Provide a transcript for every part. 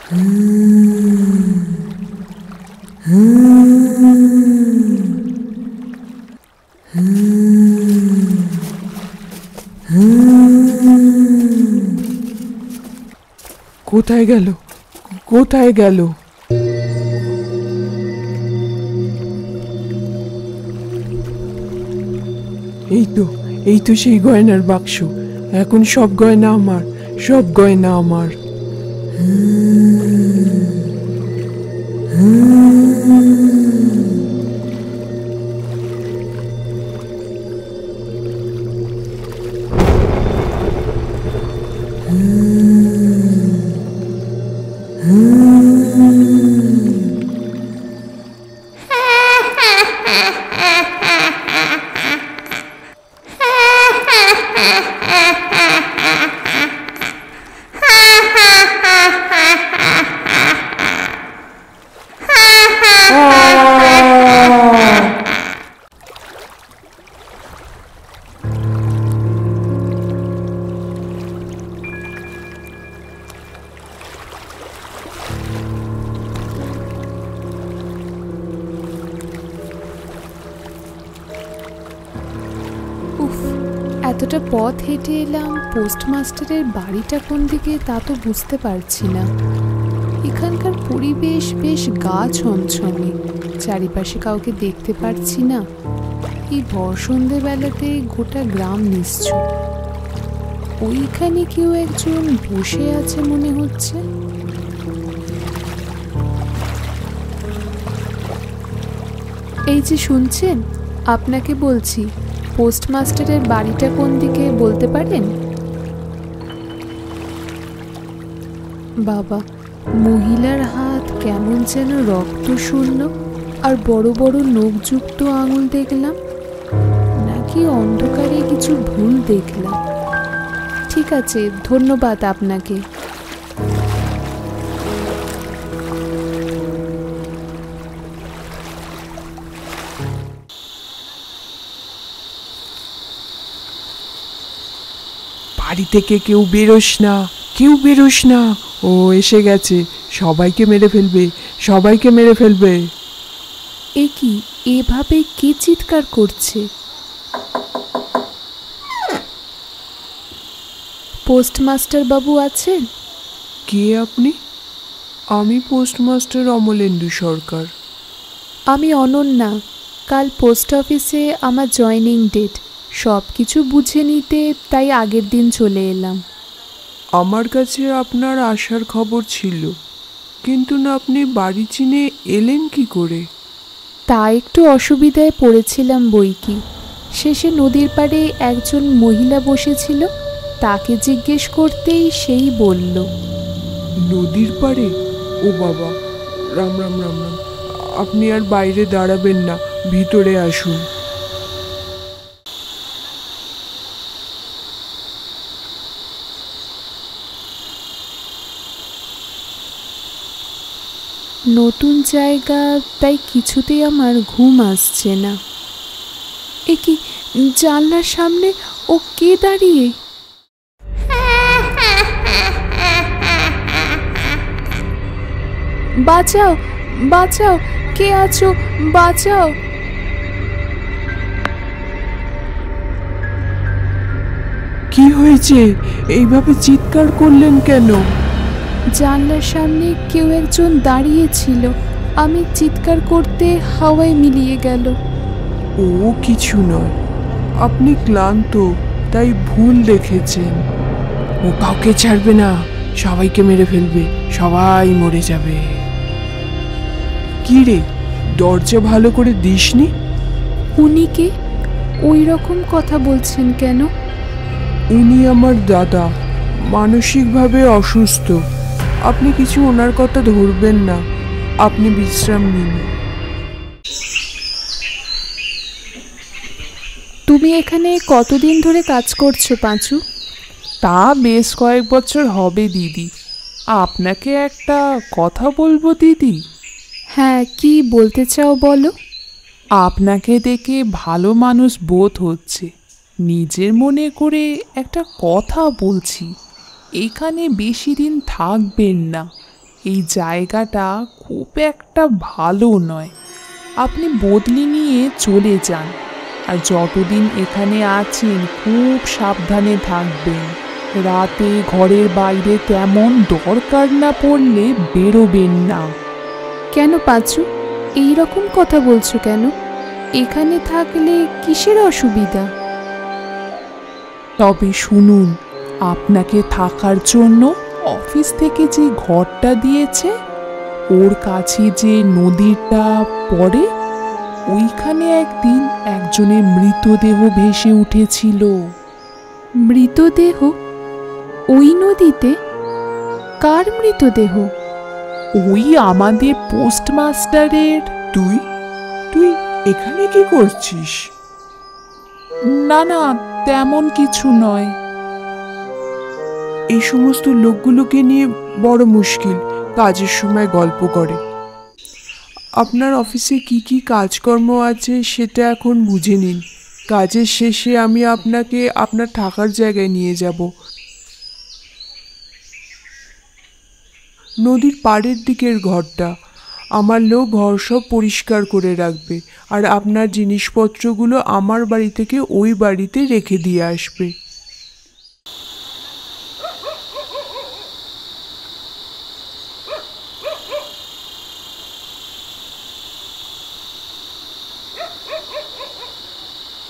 কোথায় গেল, কোথায় গেল? এই তো সেই গয়নার বাক্স। এখন সব গয়না আমার, সব গয়না আমার। এতটা পথ হেঁটে এলাম, পোস্টমাস্টারের বাড়িটা কোন দিকে তা তো বুঝতে পারছি না। এখানকার পরিবেশ বেশ গা ছমছমে, চারিপাশে কাউকে দেখতে পারছি না। এই সন্ধ্যেবেলাতে গোটা গ্রাম নিশ্চুপ। ওইখানে কেউ একজন বসে আছে মনে হচ্ছে। এই যে শুনছেন, আপনাকে বলছি, পোস্টমাস্টারের বাড়িটা কোন দিকে বলতে পারেন? বাবা, মহিলার হাত কেমন যেন রক্ত শূন্য, আর বড় বড় নখযুক্ত আঙুল দেখলাম, নাকি অন্ধকারে কিছু ভুল দেখলাম? ঠিক আছে, ধন্যবাদ আপনাকে। বাড়ি থেকে কেউ বেরোস না, কেউ বেরোস না। ও এসে গেছে, সবাইকে মেরে ফেলবে, সবাইকে মেরে ফেলবে। এ কি, এভাবে কে চিৎকার করছে? পোস্টমাস্টার বাবু আছেন? কে আপনি? আমি পোস্টমাস্টার অমলেন্দু সরকার। আমি অনন্যা। কাল পোস্ট অফিসে আমার জয়েনিং ডেট, সব কিছু বুঝে নিতে তাই আগের দিন চলে এলাম। আমার কাছে আপনার আসার খবর ছিল, কিন্তু না আপনি বাড়ি চিনে এলেন কি করে? তা একটু অসুবিধায় পড়েছিলাম বই কি। শেষে নদীর পাড়ে একজন মহিলা বসেছিল, তাকে জিজ্ঞেস করতেই সেই বলল। নদীর পাড়ে? ও বাবা, রাম রাম রাম রাম। আপনি আর বাইরে দাঁড়াবেন না, ভিতরে আসুন। নতুন জায়গা, তাই কিছুতেই আমার ঘুম আসছে না। এ কি, জানলার সামনে ও কে দাঁড়িয়ে? বাঁচাও, বাঁচাও, কে আছো, বাঁচাও। কি হয়েছে? এইভাবে চিৎকার করলেন কেন? জানলার সামনে কেউ একজন দাঁড়িয়ে ছিল, আমি চিৎকার করতে হাওয়ায় মিলিয়ে গেল। ও কিছু নয়, আপনি ক্লান্ত, তাই ভুল দেখেছেন। ও কাউকে ছাড়বে না, সবাইকে মেরে ফেলবে, সবাই মরে যাবে। কি রে, দরজা ভালো করে দিসনি? উনি কে? ওই রকম কথা বলছেন কেন? উনি আমার দাদা, মানসিকভাবে অসুস্থ। আপনি কিছু ওনার কথা ধরবেন না, আপনি বিশ্রাম নিন। তুমি এখানে কতদিন ধরে কাজ করছো পাঁচু? তা বেশ কয়েক বছর হবে দিদি। আপনাকে একটা কথা বলবো দিদি। হ্যাঁ, কি বলতে চাও বলো। আপনাকে দেখে ভালো মানুষ বোধ হচ্ছে, নিজের মনে করে একটা কথা বলছি। এখানে বেশি দিন থাকবেন না, এই জায়গাটা খুব একটা ভালো নয়। আপনি বদলি নিয়ে চলে যান, আর যতদিন এখানে আছেন খুব সাবধানে থাকবেন। রাতে ঘরের বাইরে তেমন দরকার না পড়লে বেরোবেন না। কেন পাঁচু, এই রকম কথা বলছো কেন? এখানে থাকলে কিসের অসুবিধা? তবে শুনুন, আপনাকে থাকার জন্য অফিস থেকে যে ঘরটা দিয়েছে, ওর কাছে যে নদীটা পড়ে, ওইখানে একদিন একজনের মৃতদেহ ভেসে উঠেছিল। মৃতদেহ? ওই নদীতে? কার মৃতদেহ? ওই আমাদের পোস্টমাস্টারের। তুই তুই এখানে কি করছিস? না না, তেমন কিছু নয়। এই সমস্ত লোকগুলোকে নিয়ে বড় মুশকিল। কাজের সময় গল্প করে। আপনার অফিসে কি কি কাজকর্ম আছে সেটা এখন বুঝে নিন। কাজের শেষে আমি আপনাকে আপনার থাকার জায়গায় নিয়ে যাব। নদীর পাড়ের দিকের ঘরটা। আমার লোক ঘর সব পরিষ্কার করে রাখবে, আর আপনার জিনিসপত্রগুলো আমার বাড়ি থেকে ওই বাড়িতে রেখে দিয়ে আসবে।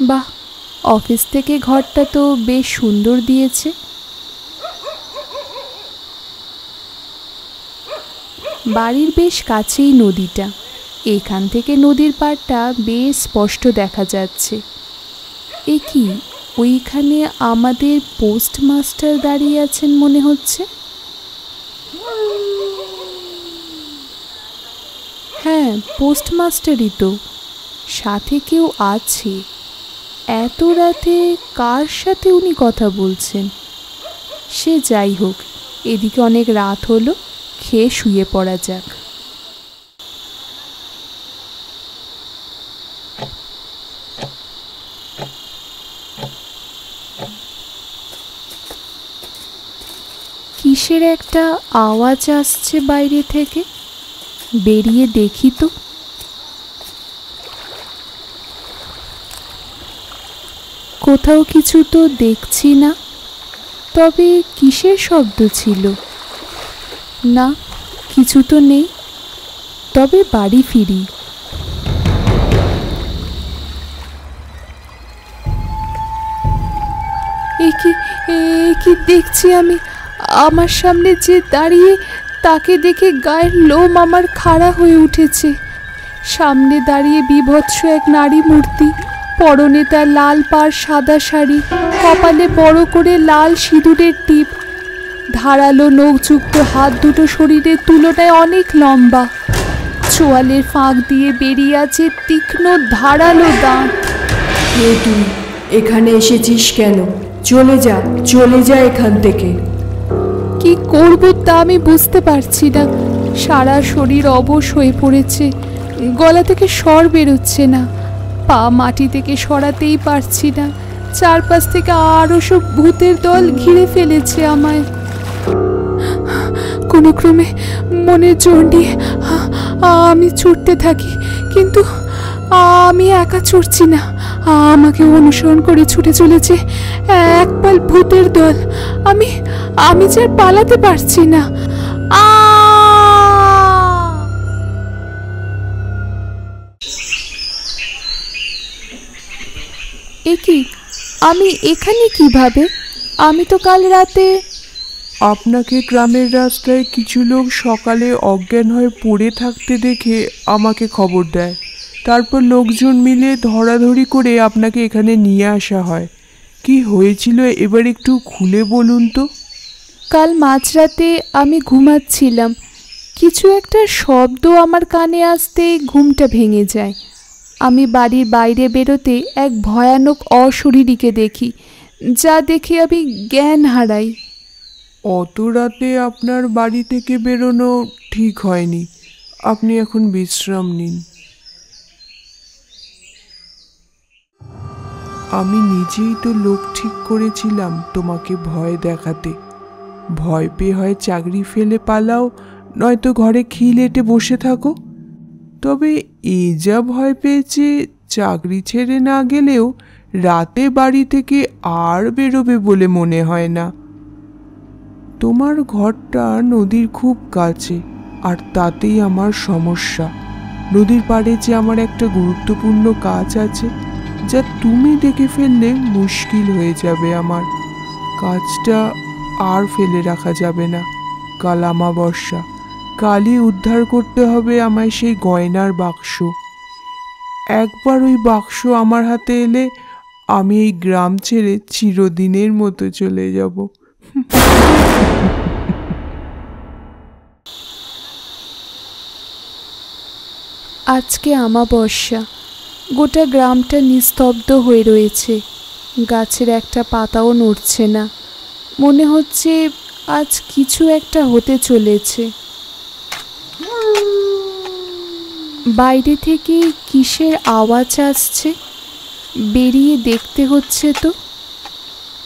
বাহ, অফিস থেকে ঘরটা তো বেশ সুন্দর দিয়েছে। বাড়ির বেশ কাছেই নদীটা। এখান থেকে নদীর পাড়টা বেশ স্পষ্ট দেখা যাচ্ছে। এ কি, ওইখানে আমাদের পোস্টমাস্টার দাঁড়িয়ে আছেন মনে হচ্ছে। হ্যাঁ, পোস্টমাস্টারই তো। সাথে কেউ আছে। এত রাতে কার সাথে উনি কথা বলছেন? সে যাই হোক, এদিকে অনেক রাত হলো, খেয়ে শুয়ে পড়া যাক। কিসের একটা আওয়াজ আসছে বাইরে থেকে। বেরিয়ে দেখি তো। কোথাও কিছু তো দেখছি না। তবে কিসের শব্দ ছিল? না, কিছু তো নেই। তবে বাড়ি ফিরি। এ কি দেখছি আমি? আমার সামনে যে দাঁড়িয়ে, তাকে দেখে গায়ের লোম আমার খাড়া হয়ে উঠেছে। সামনে দাঁড়িয়ে বিভৎস এক নারী মূর্তি। পরনে তার লাল পাড় সাদা শাড়ি, কপালে বড় করে লাল সিঁদুরের টিপ, ধারালো নখযুক্ত হাত দুটো শরীরের তুলনায় অনেক লম্বা। চোয়ালের ফাঁক দিয়ে বেরিয়ে আছে তীক্ষ্ণ ধারালো দাঁত। কে তুই? এখানে এসেছিস কেন? চলে যা এখান থেকে। কি করব তা আমি বুঝতে পারছি না। সারা শরীর অবশ হয়ে পড়েছে, গলা থেকে স্বর বেরোচ্ছে না, পা মাটি থেকে সরাতেই পারছি না। চারপাশ থেকে আরও সব ভূতের দল ঘিরে ফেলেছে আমায়। কোনো ক্রমে মনের জোর নিয়ে আমি ছুটতে থাকি, কিন্তু আমি একা ছুটছি না। আমাকে অনুসরণ করে ছুটে চলেছে এক পাল ভূতের দল। আমি যে আর পালাতে পারছি না। এ কি, আমি এখানে কিভাবে? আমি তো কাল রাতে। আপনাকে গ্রামের রাস্তায় কিছু লোক সকালে অজ্ঞান হয়ে পড়ে থাকতে দেখে আমাকে খবর দেয়। তারপর লোকজন মিলে ধরাধরি করে আপনাকে এখানে নিয়ে আসা হয়। কি হয়েছিল এবার একটু খুলে বলুন তো। কাল মাঝরাতে আমি ঘুমাচ্ছিলাম। কিছু একটা শব্দ আমার কানে আসতে ঘুমটা ভেঙে যায়। আমি বাড়ির বাইরে বেরোতে এক ভয়ানক অশরীরীকে দেখি, যা দেখে আমি জ্ঞান হারাই। অত রাতে আপনার বাড়ি থেকে বেরোনো ঠিক হয়নি। আপনি এখন বিশ্রাম নিন। আমি নিজেই তো লোক ঠিক করেছিলাম তোমাকে ভয় দেখাতে। ভয় পেয়ে হয় চাকরি ফেলে পালাও, নয়তো ঘরে খিল এঁটে বসে থাকো। তবে এ যা ভয় পেয়েছে, চাকরি ছেড়ে না গেলেও রাতে বাড়ি থেকে আর বেরোবে বলে মনে হয় না। তোমার ঘরটা নদীর খুব কাছে, আর তাতেই আমার সমস্যা। নদীর পাড়ে যে আমার একটা গুরুত্বপূর্ণ কাজ আছে, যা তুমি দেখে ফেললে মুশকিল হয়ে যাবে আমার। কাজটা আর ফেলে রাখা যাবে না। কাল আমাবস্যা, কালই উদ্ধার করতে হবে আমায় সেই গয়নার বাক্স। একবার ওই বাক্স আমার হাতে এলে আমি এই গ্রাম ছেড়ে চিরদিনের মতো চলে যাব। আজকে আমাবস্যা। গোটা গ্রামটা নিস্তব্ধ হয়ে রয়েছে। গাছের একটা পাতাও নড়ছে না। মনে হচ্ছে আজ কিছু একটা হতে চলেছে। বাইরে থেকে কিসের আওয়াজ আসছে? বেরিয়ে দেখতে হচ্ছে তো।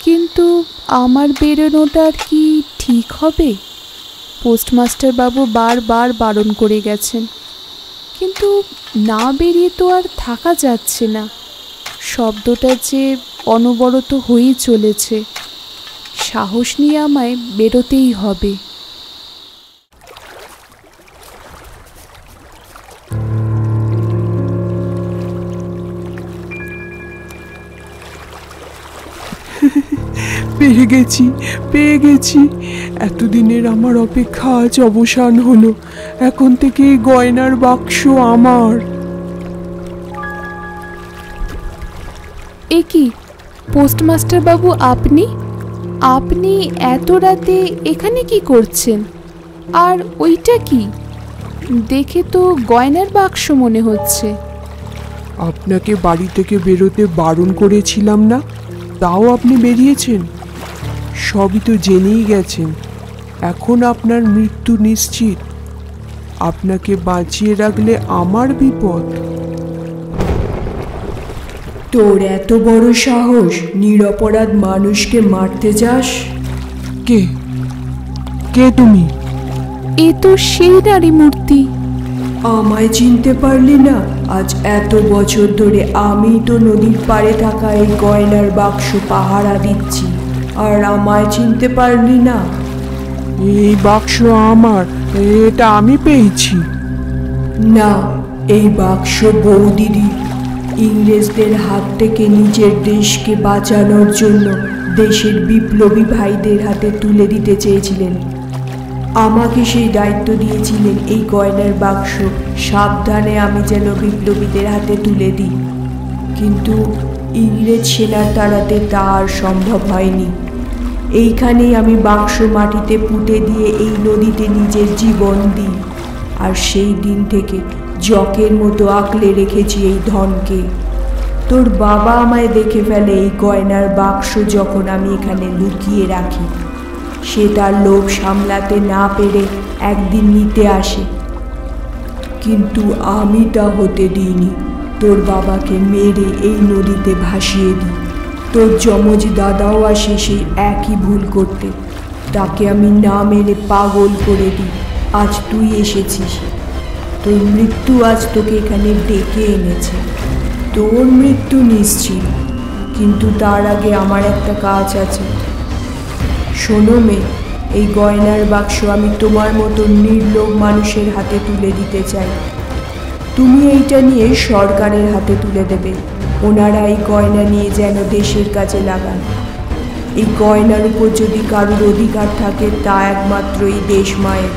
কিন্তু আমার বেরোনোটা কি ঠিক হবে? পোস্টমাস্টার বাবু বারবার বারণ করে গেছেন, কিন্তু না বেরিয়ে তো আর থাকা যাচ্ছে না। শব্দটা যে অনবরত হয়েই চলেছে। সাহস নিয়ে আমায় বেরোতেই হবে। পেয়ে গেছি, পেয়ে গেছি। এতদিনের আমার অপেক্ষা আজ অবসান হলো। এখন থেকে এই গয়নার বাক্স আমার। এ কি পোস্টমাস্টার বাবু, আপনি আপনি এত রাতে এখানে কি করছেন? আর ওইটা কি? দেখে তো গয়নার বাক্স মনে হচ্ছে। আপনাকে বাড়ি থেকে বেরোতে বারণ করেছিলাম না, তাও আপনি বেরিয়েছেন। সবই তো জেনেই গেছেন। এখন আপনার মৃত্যু নিশ্চিত। আপনাকে বাঁচিয়ে রাখলে আমার বিপদ। তোর এত বড় সাহস, নিরপরাধ মানুষকে মারতে যাস? কে কে তুমি? এ তো সেই নারী মূর্তি। আমায় চিনতে পারলি না? আজ এত বছর ধরে আমি তো নদীর পাড়ে থাকা এই গয়নার বাক্স পাহারা দিচ্ছি, আর আমায় চিনতে পারলি না? এই বাক্স আমার, এটা আমি পেয়েছি। না, এই বাক্স বৌদিদি ইংরেজদের হাত থেকে নিজের দেশকে বাঁচানোর জন্য দেশের বিপ্লবী ভাইদের হাতে তুলে দিতে চেয়েছিলেন। আমাকে সেই দায়িত্ব দিয়েছিলেন এই গয়নার বাক্স সাবধানে আমি যেন বিপ্লবীদের হাতে তুলে দিই। কিন্তু ইংরেজ সেনার তাড়াতে তা আর সম্ভব হয়নি। এইখানেই আমি বাক্স মাটিতে পুঁতে দিয়ে এই নদীতে নিজের জীবন দিই। আর সেই দিন থেকে জকের মতো আঁকলে রেখেছি এই ধনকে। তোর বাবা আমায় দেখে ফেলে এই গয়নার বাক্স যখন আমি এখানে লুকিয়ে রাখি। সে তার লোভ সামলাতে না পেরে একদিন নিতে আসে, কিন্তু আমি তা হতে দিইনি। তোর বাবাকে মেরে এই নদীতে ভাসিয়ে দিই। তোর যমজ দাদাও আসে সেই একই ভুল করতে, তাকে আমি না মেরে পাগল করে দিই। আজ তুই এসেছিস, তোর মৃত্যু আজ তোকে এখানে ডেকে এনেছে। তোর মৃত্যু নিশ্চিত, কিন্তু তার আগে আমার একটা কাজ আছে। শোনো মেয়ে, এই গয়নার বাক্স আমি তোমার মতো নির্লোভ মানুষের হাতে তুলে দিতে চাই। তুমি এইটা নিয়ে সরকারের হাতে তুলে দেবে। ওনারা এই গয়না নিয়ে যেন দেশের কাজে লাগান। এই গয়নার উপর যদি কারোর অধিকার থাকে তা একমাত্র এই দেশ মায়ের,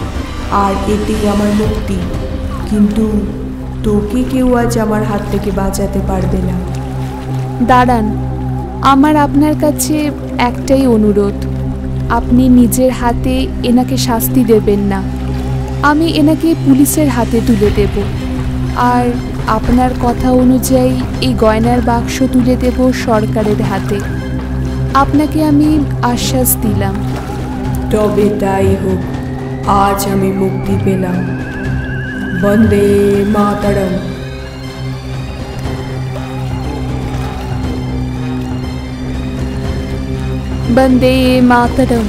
আর এতেই আমার মুক্তি। কিন্তু তোকে কেউ আজ আমার হাত থেকে বাঁচাতে পারবে না। দাঁড়ান, আমার আপনার কাছে একটাই অনুরোধ। আপনি নিজের হাতে এনাকে শাস্তি দেবেন না। আমি এনাকে পুলিশের হাতে তুলে দেব, আর আপনার কথা অনুযায়ী এই গয়নার বাক্স তুলে দেব সরকারের হাতে। আপনাকে আমি আশ্বাস দিলাম। তবে তাই হোক, আজ আমি মুক্তি পেলাম। বন্দে মাতরম। বন্দে মাতরম।